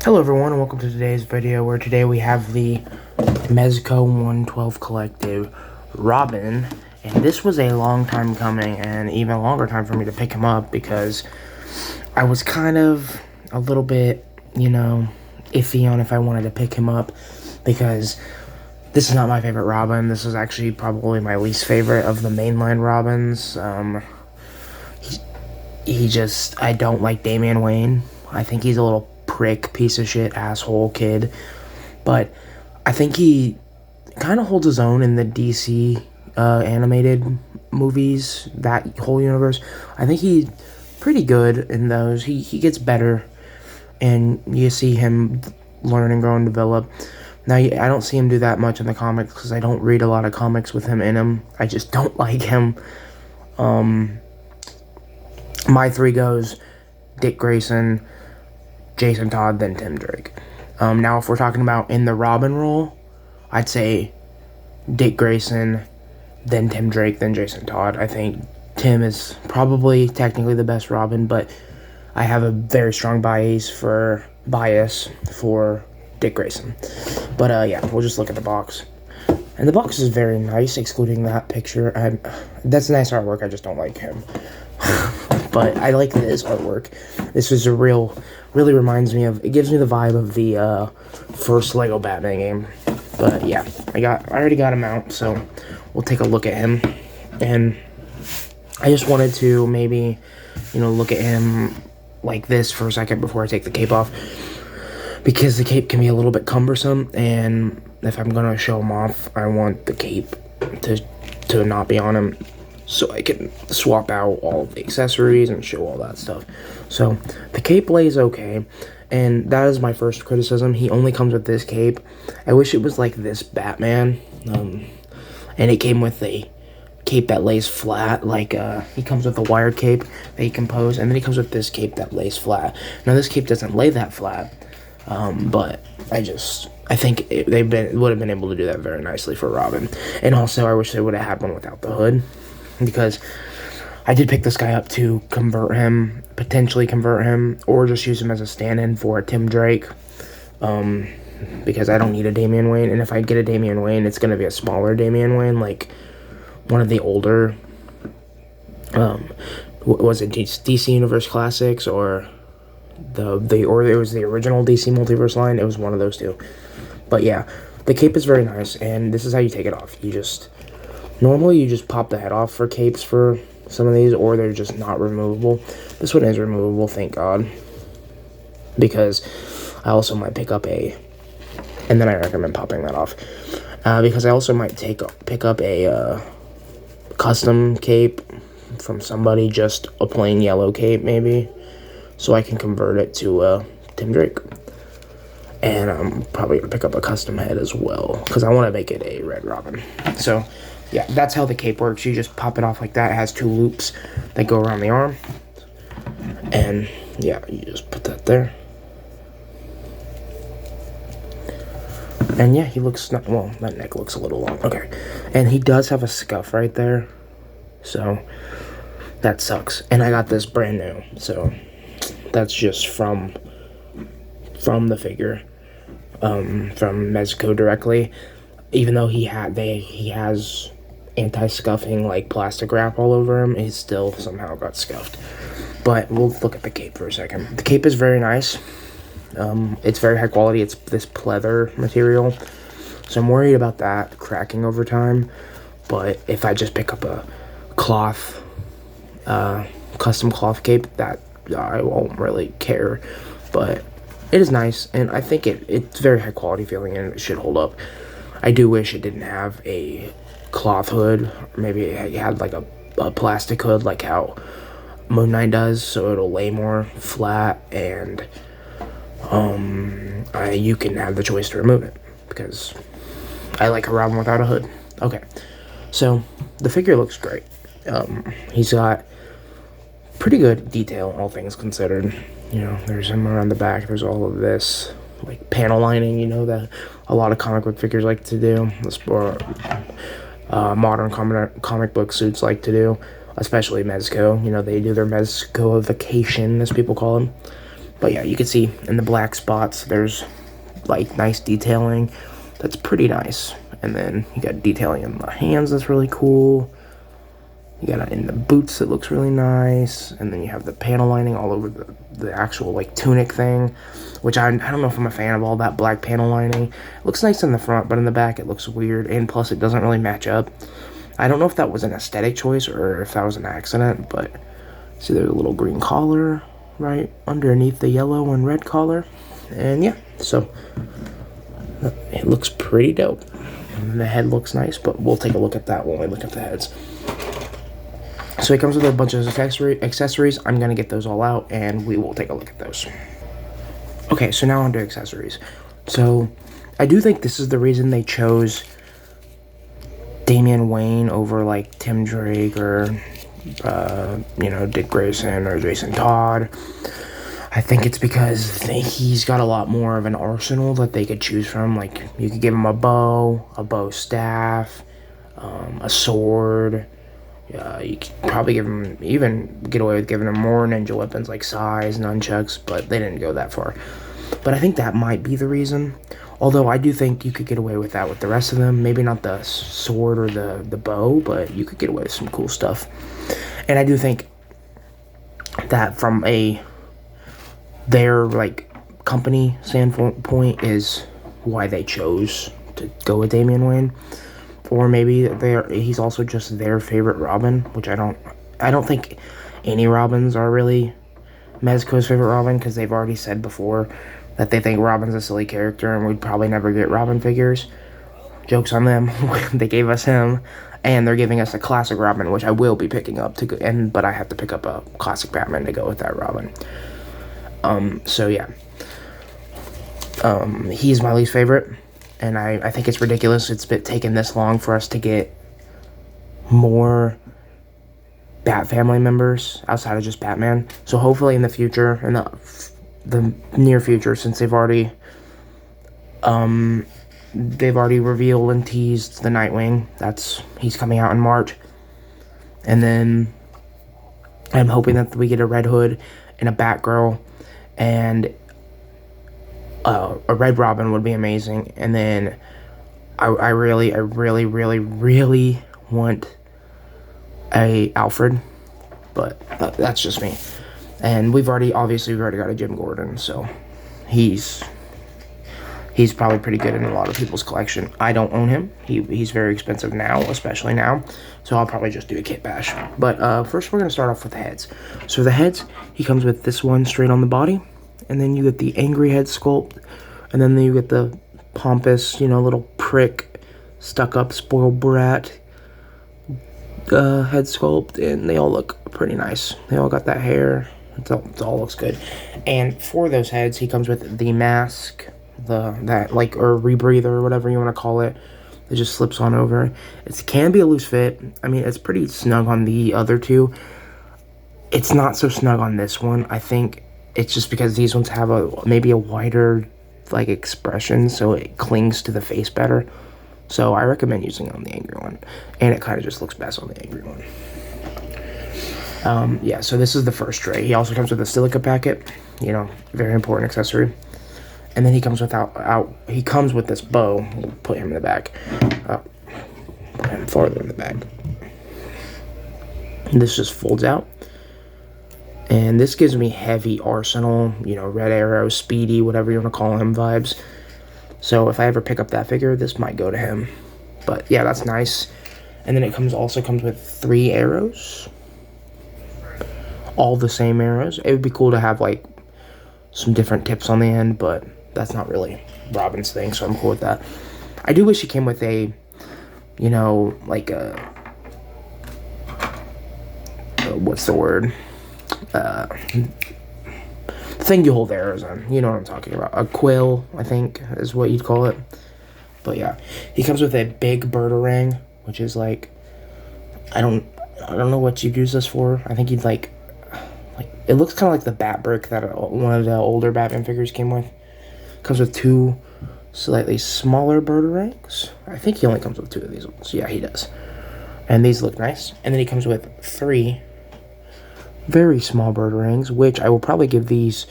Hello everyone and welcome to today's video where today we have the Mezco 112 Collective Robin, and this was a long time coming and even a longer time for me to pick him up because I was kind of a little bit, iffy on if I wanted to pick him up because this is not my favorite Robin. This is actually probably my least favorite of the mainline Robins. I don't like Damian Wayne. I think he's a little prick, piece of shit, asshole kid. But I think he kind of holds his own in the DC animated movies, that whole universe. I think he's pretty good in those. He gets better, and you see him learn and grow and develop. Now, I don't see him do that much in the comics because I don't read a lot of comics with him in them. I just don't like him. My three goes Dick Grayson, Jason Todd, then Tim Drake. Now, if we're talking about in the Robin role, I'd say Dick Grayson, then Tim Drake, then Jason Todd. I think Tim is probably technically the best Robin, but I have a very strong bias for Dick Grayson. But yeah, we'll just look at the box. And the box is very nice, excluding that picture. That's nice artwork, I just don't like him. But I like this artwork. This is really reminds me of, it gives me the vibe of the first Lego Batman game. But yeah, I already got him out, so we'll take a look at him. And I just wanted to maybe, look at him like this for a second before I take the cape off, because the cape can be a little bit cumbersome, and if I'm gonna show him off, I want the cape to not be on him, so I can swap out all of the accessories and show all that stuff. So the cape lays okay, and that is my first criticism. He only comes with this cape. I wish it was like this Batman, and it came with a cape that lays flat, like he comes with a wired cape that he can pose, and then he comes with this cape that lays flat. Now this cape doesn't lay that flat, but I think they would have been able to do that very nicely for Robin. And also, I wish they would have had one without the hood, because I did pick this guy up to potentially convert him, or just use him as a stand-in for Tim Drake, because I don't need a Damian Wayne, and if I get a Damian Wayne, it's going to be a smaller Damian Wayne, like one of the older, was it DC Universe Classics, or it was the original DC Multiverse line. It was one of those two. But yeah, the cape is very nice, and this is how you take it off. Normally you just pop the head off for capes for some of these, or they're just not removable. This one is removable, thank God, because I also might pick up and then I recommend popping that off, because I also might pick up a custom cape from somebody, just a plain yellow cape maybe, so I can convert it to Tim Drake. And I'm probably going to pick up a custom head as well, because I want to make it a Red Robin. So, yeah, that's how the cape works. You just pop it off like that. It has two loops that go around the arm. And, yeah, you just put that there. And, yeah, he looks, that neck looks a little long. Okay. And he does have a scuff right there. So, that sucks. And I got this brand new. So, that's just from the figure, from Mezco directly. Even though he has anti-scuffing like plastic wrap all over him, he still somehow got scuffed. But we'll look at the cape for a second. The cape is very nice. It's very high quality. It's this pleather material, so I'm worried about that cracking over time. But if I just pick up a cloth, custom cloth cape, that I won't really care. But it is nice, and I think it's very high quality feeling, and it should hold up. I do wish it didn't have a cloth hood. Maybe it had like a plastic hood, like how Moon Knight does, so it'll lay more flat, and you can have the choice to remove it, because I like a Robin without a hood. Okay, so the figure looks great. He's got pretty good detail, all things considered. There's him around the back. There's all of this, like, panel lining, that a lot of comic book figures like to do. Or modern comic book suits like to do, especially Mezco. They do their Mezcoification, as people call them. But yeah, you can see in the black spots, there's like nice detailing. That's pretty nice. And then you got detailing in the hands that's really cool. You got it in the boots that looks really nice. And then you have the panel lining all over the actual like tunic thing, which I don't know if I'm a fan of all that black panel lining. It looks nice in the front, but in the back it looks weird, and plus it doesn't really match up. I don't know if that was an aesthetic choice or if that was an accident, but see there's a little green collar right underneath the yellow and red collar. And yeah, so it looks pretty dope. And the head looks nice, but we'll take a look at that when we look at the heads. So it comes with a bunch of accessories. I'm going to get those all out, and we will take a look at those. Okay, so now onto accessories. So I do think this is the reason they chose Damian Wayne over, like, Tim Drake or, Dick Grayson or Jason Todd. I think it's because he's got a lot more of an arsenal that they could choose from. Like, you could give him a bow staff, a sword. You could probably get away with giving him more ninja weapons like sais, nunchucks, but they didn't go that far. But I think that might be the reason. Although I do think you could get away with that with the rest of them. Maybe not the sword or the bow, but you could get away with some cool stuff. And I do think that from their like company standpoint is why they chose to go with Damian Wayne. Or maybe he's also just their favorite Robin, which I don't think any Robins are really Mezco's favorite Robin, because they've already said before that they think Robin's a silly character and we'd probably never get Robin figures. Joke's on them. They gave us him, and they're giving us a classic Robin, which I will be picking up but I have to pick up a classic Batman to go with that Robin. So yeah. He's my least favorite. And I think it's ridiculous it's been taken this long for us to get more Bat family members outside of just Batman. So hopefully in the future, in the near future, since they've already revealed and teased the Nightwing. He's coming out in March. And then I'm hoping that we get a Red Hood and a Batgirl, and a Red Robin would be amazing. And then I really want a Alfred, but that's just me. And we've already got a Jim Gordon, so he's probably pretty good in a lot of people's collection. I don't own him. He's very expensive now, especially now, so I'll probably just do a kit bash. But first we're going to start off with the heads. So the heads, he comes with this one straight on the body, and then you get the angry head sculpt, and then you get the pompous, little prick, stuck-up, spoiled brat head sculpt, and they all look pretty nice. They all got that hair. It all looks good. And for those heads, he comes with the mask, or rebreather, or whatever you want to call it. It just slips on over. It can be a loose fit. I mean, it's pretty snug on the other two. It's not so snug on this one. I think it's just because these ones have maybe a wider expression, so it clings to the face better. So I recommend using it on the angry one, and it kind of just looks best on the angry one. Yeah, so this is the first tray. He also comes with a silica packet, very important accessory. And then he comes with this bow. We'll put him in the back. Put him farther in the back. And this just folds out. And this gives me heavy Arsenal, Red Arrow, Speedy, whatever you want to call him, vibes. So if I ever pick up that figure, this might go to him. But yeah, that's nice. And then it also comes with 3 arrows. All the same arrows. It would be cool to have some different tips on the end, but that's not really Robin's thing, so I'm cool with that. I do wish he came with a, what's the word? Thing you hold arrows on. You know what I'm talking about. A quill, I think, is what you'd call it. But yeah, he comes with a big Birdarang, which is I don't know what you'd use this for. I think you'd it looks kind of like the bat brick that one of the older Batman figures came with. Comes with 2 slightly smaller Birdarangs. I think he only comes with 2 of these ones. Yeah, he does. And these look nice. And then he comes with 3 very small Birdarangs, which I will probably give these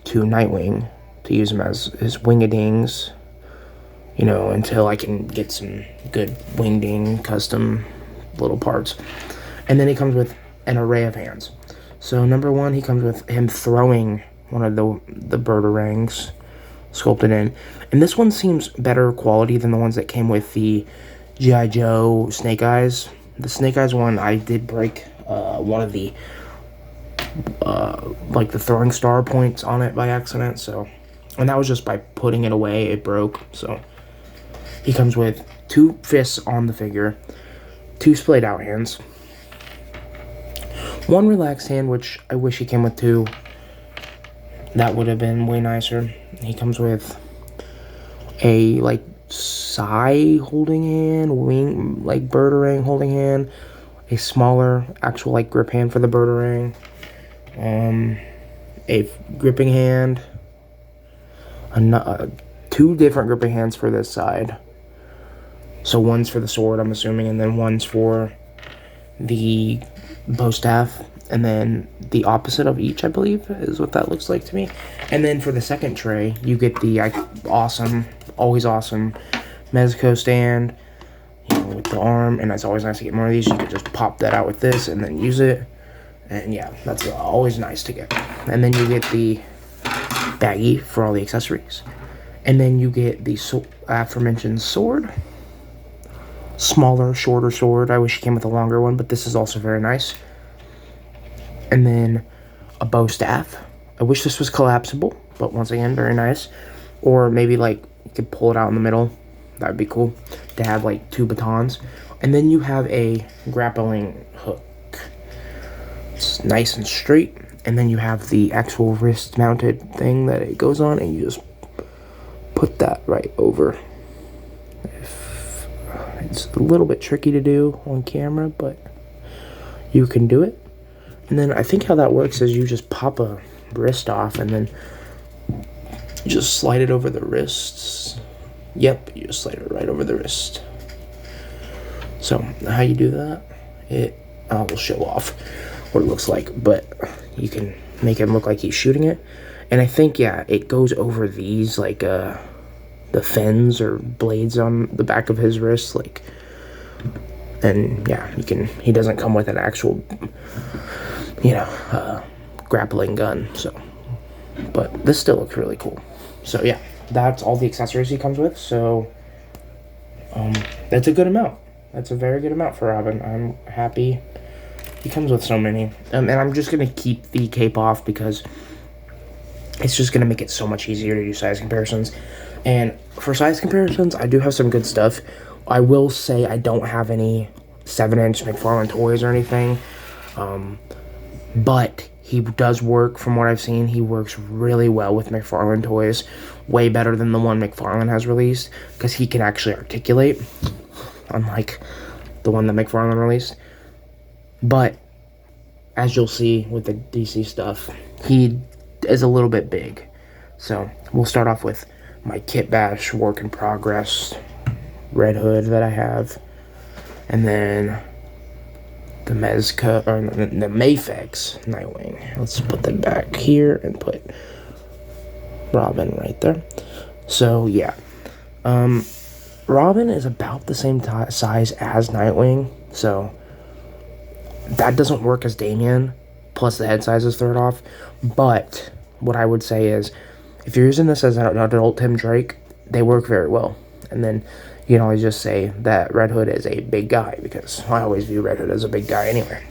to Nightwing to use him as his wingadings, you know, until I can get some good wingding custom little parts. And then he comes with an array of hands. So number one, he comes with him throwing one of the birdarangs sculpted in. And this one seems better quality than the ones that came with the G.I. Joe Snake Eyes. The Snake Eyes one, I did break one of the like the throwing star points on it by accident, so, and that was just by putting it away, it broke. So he comes with 2 fists on the figure, 2 splayed out hands, 1 relaxed hand, which I wish he came with 2. That would have been way nicer. He comes with a like Psy holding hand, wing like birdarang holding hand, a smaller actual like grip hand for the birdarang, a gripping hand, 2 different gripping hands for this side. So one's for the sword, I'm assuming, and then one's for the bow staff, and then the opposite of each, I believe, is what that looks like to me. And then for the second tray, you get the awesome, always awesome Mezco stand, you know, with the arm, and it's always nice to get more of these. You can just pop that out with this and then use it, and yeah, that's always nice to get. And then you get the baggie for all the accessories, and then you get the aforementioned sword, smaller, shorter sword. I wish it came with a longer one, but this is also very nice. And then a bow staff. I wish this was collapsible, but once again, very nice. Or maybe like you could pull it out in the middle. That would be cool to have like 2 batons. And then you have a grappling hook. It's nice and straight. And then you have the actual wrist mounted thing that it goes on, and you just put that right over. It's a little bit tricky to do on camera, but you can do it. And then I think how that works is you just pop a wrist off and then you just slide it over the wrists. Yep, you just slide it right over the wrist. So how you do that, I will show off what it looks like, but you can make him look like he's shooting it. And I think, yeah, it goes over these, like, the fins or blades on the back of his wrist, like, and yeah, he doesn't come with an actual, you know, grappling gun, so, but this still looks really cool. So yeah, that's all the accessories he comes with. So that's a good amount. That's a very good amount for Robin. I'm happy he comes with so many. And I'm just gonna keep the cape off because it's just gonna make it so much easier to do size comparisons. And for size comparisons, I do have some good stuff. I will say I don't have any 7-inch McFarlane toys or anything, but he does work, from what I've seen, he works really well with McFarlane toys, way better than the one McFarlane has released, because he can actually articulate, unlike the one that McFarlane released. But, as you'll see with the DC stuff, he is a little bit big. So, we'll start off with my Kit Bash work in progress Red Hood that I have, and then the Mezco, or the Mafex Nightwing. Let's put them back here and put Robin right there. So yeah, Robin is about the same size as Nightwing, so that doesn't work as Damian, plus the head size is third off. But what I would say is, if you're using this as an adult Tim Drake, they work very well. And then you can always just say that Red Hood is a big guy, because I always view Red Hood as a big guy anyway.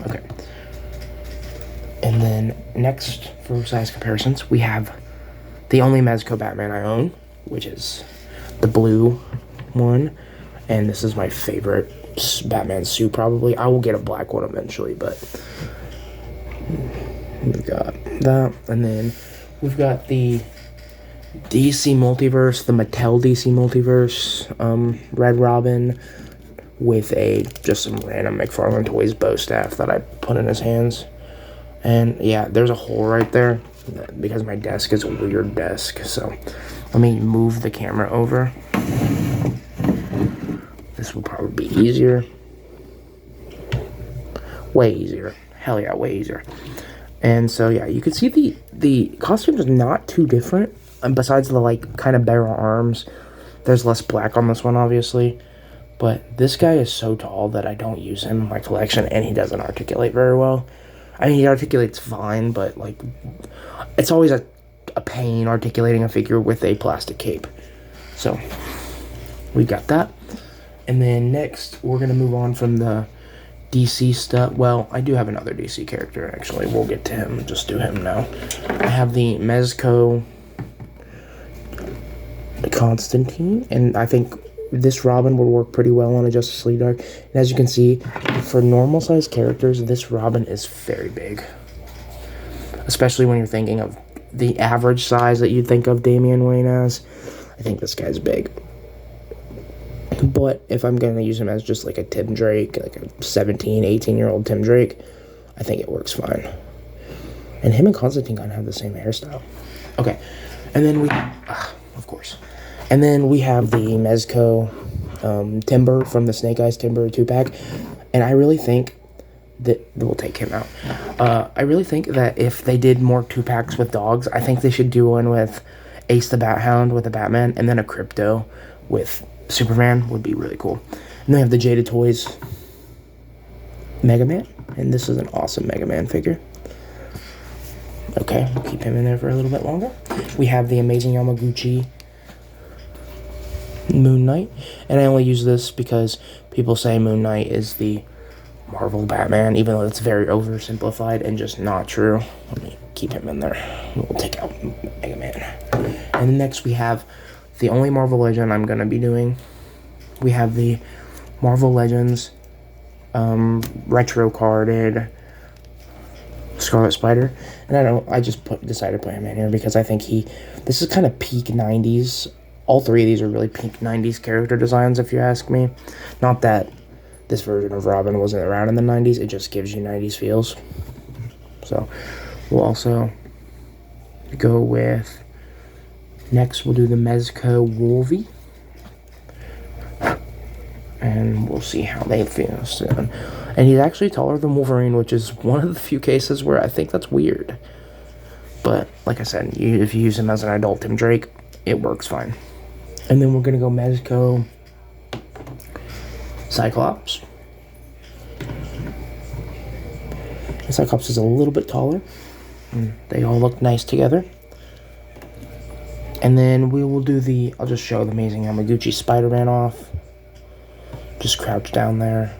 Okay. And then next, for size comparisons, we have the only Mezco Batman I own, which is the blue one. And this is my favorite Batman suit, probably. I will get a black one eventually, but we got that. And then we've got the DC Multiverse, the Mattel DC Multiverse, Red Robin, with just some random McFarlane Toys bow staff that I put in his hands. And yeah, there's a hole right there, because my desk is a weird desk, so let me move the camera over. This will probably be easier. Way easier. Hell yeah, way easier. And so yeah, you can see the costume is not too different, besides the, like, kind of bare arms. There's less black on this one, obviously. But this guy is so tall that I don't use him in my collection, and he doesn't articulate very well. I mean, he articulates fine, but, like, it's always a pain articulating a figure with a plastic cape. So, we got that. And then next, we're going to move on from the DC stuff. Well, I do have another DC character, actually. We'll get to him. Just do him now. I have the Mezco Constantine, and I think this Robin would work pretty well on a Justice League Dark. And as you can see, for normal sized characters, this Robin is very big. Especially when you're thinking of the average size that you'd think of Damian Wayne as. I think this guy's big. But if I'm going to use him as just like a Tim Drake, like a 17, 18-year-old Tim Drake, I think it works fine. And him and Constantine kind of have the same hairstyle. Okay, and then we, of course. And then we have the Mezco Timber from the Snake Eyes Timber 2-pack. And I really think that, we'll take him out. I really think that if they did more 2-packs with dogs, I think they should do one with Ace the Bat Hound with the Batman, and then a Crypto with Superman would be really cool. And then we have the Jaded Toys Mega Man, and this is an awesome Mega Man figure. Okay, we'll keep him in there for a little bit longer. We have the Amazing Yamaguchi Moon Knight, and I only use this because people say Moon Knight is the Marvel Batman, even though it's very oversimplified and just not true. Let me keep him in there. We'll take out Mega Man. And next we have the only Marvel Legend I'm going to be doing. We have the Marvel Legends retro carded Scarlet Spider. And I just decided to put him in here because I think this is kind of peak 90s. All three of these are really peak 90s character designs, if you ask me. Not that this version of Robin wasn't around in the 90s, it just gives you 90s feels. So, we'll also go with, next we'll do the Mezco Wolvie. And we'll see how they feel soon. And he's actually taller than Wolverine, which is one of the few cases where I think that's weird. But, like I said, if you use him as an adult Tim Drake, it works fine. And then we're going to go Mezco Cyclops. Cyclops is a little bit taller. They all look nice together. And then we will do I'll just show the Amazing Yamaguchi Spider-Man off. Just crouch down there.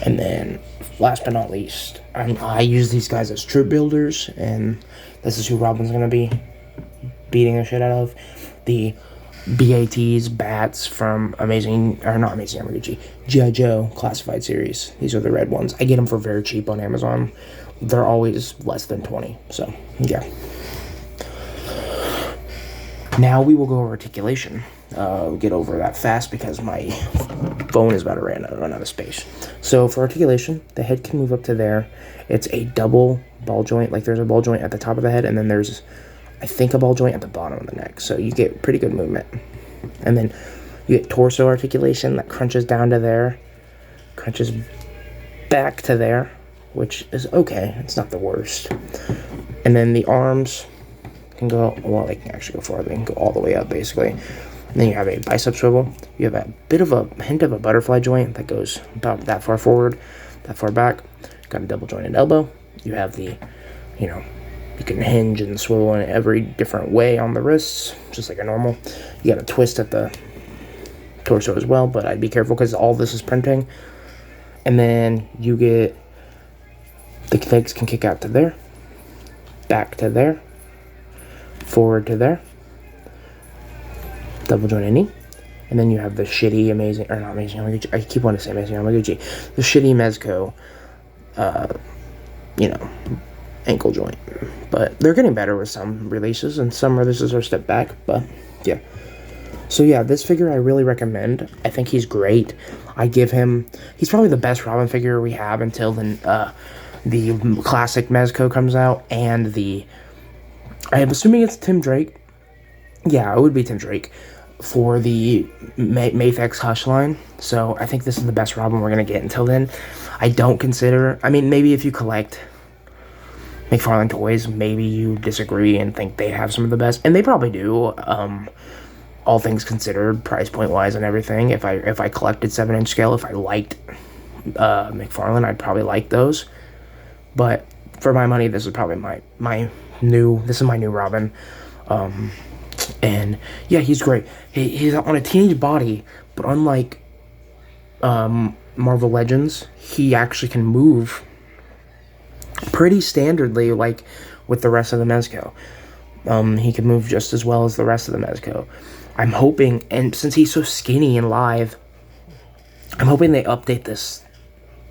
And then, last but not least, I use these guys as troop builders, and this is who Robin's going to be beating the shit out of. The Bats from not Amazing Yamaguchi, G.I. Joe Classified Series. These are the red ones. I get them for very cheap on Amazon. They're always less than 20, so, yeah. Now we will go over articulation. Get over that fast because my phone is about to run out of space. So for articulation, the head can move up to there. It's a double ball joint. Like there's a ball joint at the top of the head, and then there's, I think, a ball joint at the bottom of the neck. So you get pretty good movement. And then you get torso articulation that crunches down to there, crunches back to there, which is okay. It's not the worst. And then the arms can go, well, they can actually go farther. They can go all the way up, basically. And then you have a bicep swivel. You have a bit of a hint of a butterfly joint that goes about that far forward, that far back. Got a double jointed elbow. You have the, you can hinge and swivel in every different way on the wrists, just like a normal. You got a twist at the torso as well, but I'd be careful because all this is printing. And then you get, the legs can kick out to there, back to there, forward to there, double jointed knee, and then you have the shitty I keep wanting to say Amazing Yamaguchi, the shitty Mezco, ankle joint. But they're getting better with some releases, and some releases are a step back, but yeah. So yeah, this figure I really recommend. I think he's great. He's probably the best Robin figure we have until the classic Mezco comes out, and I am assuming it's Tim Drake. Yeah, it would be Tim Drake for the Mafex Hush line. So I think this is the best Robin we're going to get until then. I don't consider, maybe if you collect McFarlane Toys, maybe you disagree and think they have some of the best, and they probably do. All things considered, price point wise and everything. If I collected 7-inch scale, if I liked McFarlane, I'd probably like those. But for my money, this is probably my new Robin. And yeah, he's great. He's on a teenage body, but unlike Marvel Legends, he actually can move pretty standardly, like with the rest of the Mezco. He can move just as well as the rest of the Mezco. I'm hoping, and since he's so skinny in live, I'm hoping they update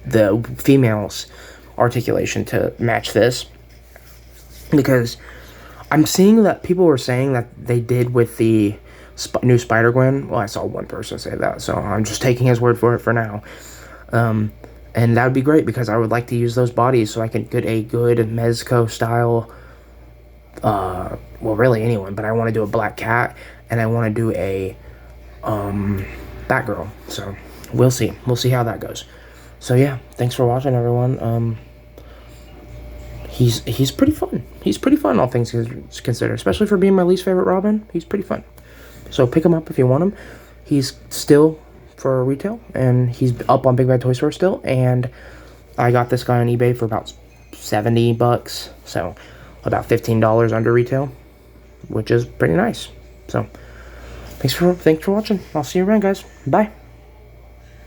the female's articulation to match this, because I'm seeing that people were saying that they did with the new Spider-Gwen. Well, I saw one person say that, so I'm just taking his word for it for now. And that would be great, because I would like to use those bodies so I can get a good Mezco style, well, really anyone, but I want to do a Black Cat, and I want to do a Batgirl. So we'll see how that goes. So yeah, thanks for watching, everyone. He's pretty fun. He's pretty fun, all things considered, especially for being my least favorite Robin. He's pretty fun. So pick him up if you want him. He's still for retail, and he's up on Big Bad Toy Store still, and I got this guy on eBay for about $70, so about $15 under retail, which is pretty nice. So thanks for watching. I'll see you around, guys. Bye.